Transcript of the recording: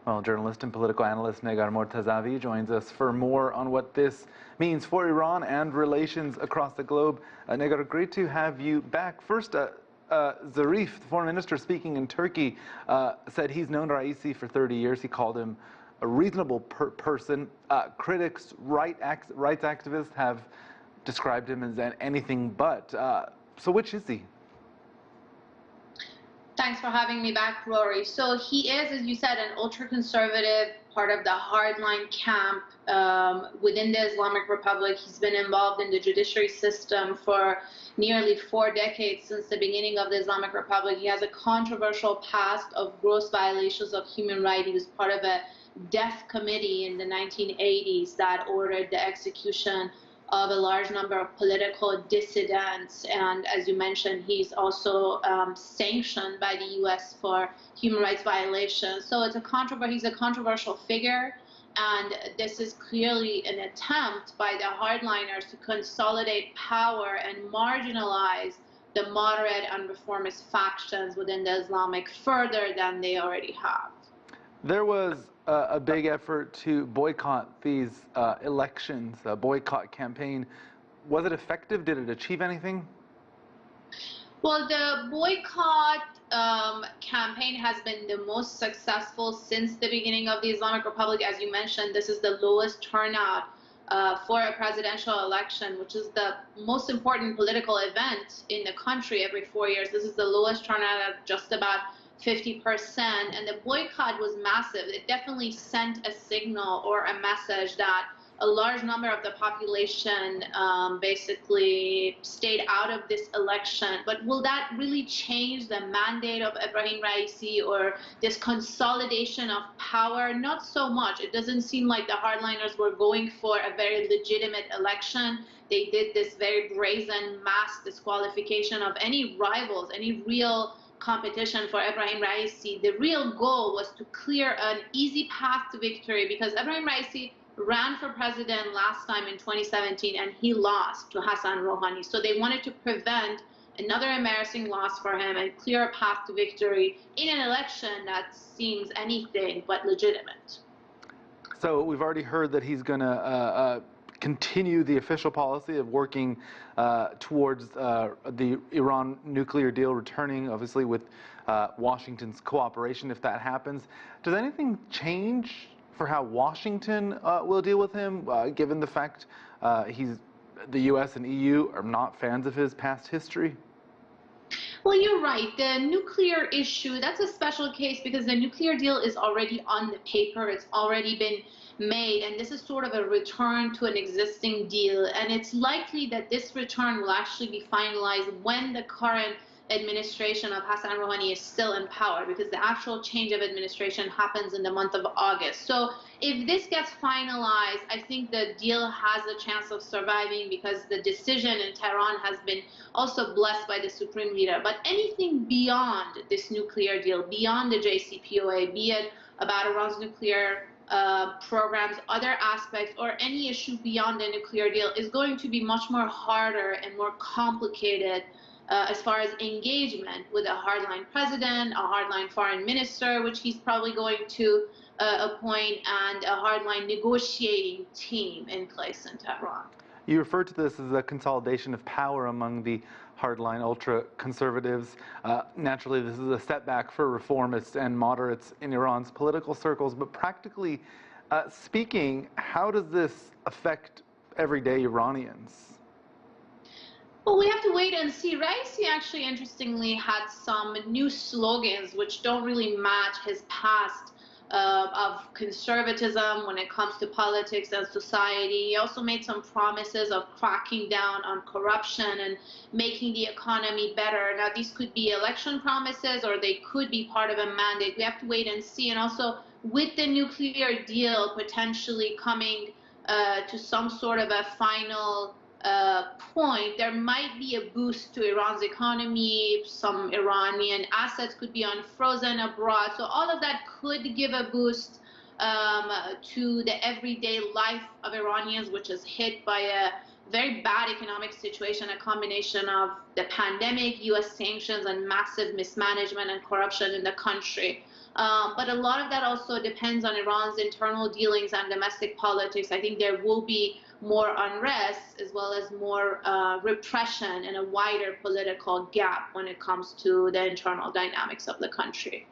Well, journalist and political analyst Negar Mortazavi joins us for more on what this means for Iran and relations across the globe. Negar, great to have you back. First, Zarif, the foreign minister speaking in Turkey, said he's known Raisi for 30 years. He called him a reasonable person. Critics, rights activists have described him as anything but. So which is he? Thanks for having me back, Rory. So he is, as you said, an ultra-conservative, part of the hardline camp within the Islamic Republic. He's been involved in the judiciary system for nearly 4 decades, since the beginning of the Islamic Republic. He has a controversial past of gross violations of human rights. He was part of a death committee in the 1980s that ordered the execution of a large number of political dissidents, and as you mentioned, he's also sanctioned by the U.S. for human rights violations. So it's he's a controversial figure, and this is clearly an attempt by the hardliners to consolidate power and marginalize the moderate and reformist factions within the Islamic further than they already have. There was a big effort to boycott these elections, a boycott campaign. Was it effective? Did it achieve anything? Well, the boycott campaign has been the most successful since the beginning of the Islamic Republic. As you mentioned, this is the lowest turnout for a presidential election, which is the most important political event in the country every 4 years. This is the lowest turnout at just about 50%, and the boycott was massive. It definitely sent a signal or a message that a large number of the population basically stayed out of this election. But will that really change the mandate of Ebrahim Raisi or this consolidation of power? Not so much. It doesn't seem like the hardliners were going for a very legitimate election. They did this very brazen mass disqualification of any rivals, any real competition for Ebrahim Raisi. The real goal was to clear an easy path to victory, because Ebrahim Raisi ran for president last time in 2017 and he lost to Hassan Rouhani. So they wanted to prevent another embarrassing loss for him and clear a path to victory in an election that seems anything but legitimate. So we've already heard that he's going to continue the official policy of working towards the Iran nuclear deal, returning obviously with Washington's cooperation if that happens. Does anything change for how Washington will deal with him, given the fact the U.S. and EU are not fans of his past history? Well, you're right. The nuclear issue, that's a special case because the nuclear deal is already on the paper. It's already been made, and this is sort of a return to an existing deal. And it's likely that this return will actually be finalized when the current administration of Hassan Rouhani is still in power, because the actual change of administration happens in the month of August. So if this gets finalized, I think the deal has a chance of surviving, because the decision in Tehran has been also blessed by the Supreme Leader. But anything beyond this nuclear deal, beyond the JCPOA, be it about Iran's nuclear programs, other aspects, or any issue beyond the nuclear deal, is going to be much more harder and more complicated as far as engagement with a hardline president, a hardline foreign minister, which he's probably going to appoint, and a hardline negotiating team in place in Tehran. You referred to this as a consolidation of power among the hardline ultra-conservatives. Naturally, this is a setback for reformists and moderates in Iran's political circles, but practically speaking, how does this affect everyday Iranians? Well, we have to wait and see. Raisi actually, interestingly, had some new slogans which don't really match his past of conservatism when it comes to politics and society. He also made some promises of cracking down on corruption and making the economy better. Now, these could be election promises or they could be part of a mandate. We have to wait and see. And also, with the nuclear deal potentially coming to some sort of a final point, there might be a boost to Iran's economy. Some Iranian assets could be unfrozen abroad. So all of that could give a boost to the everyday life of Iranians, which is hit by a very bad economic situation, a combination of the pandemic, U.S. sanctions, and massive mismanagement and corruption in the country. But a lot of that also depends on Iran's internal dealings and domestic politics. I think there will be more unrest as well as more repression and a wider political gap when it comes to the internal dynamics of the country.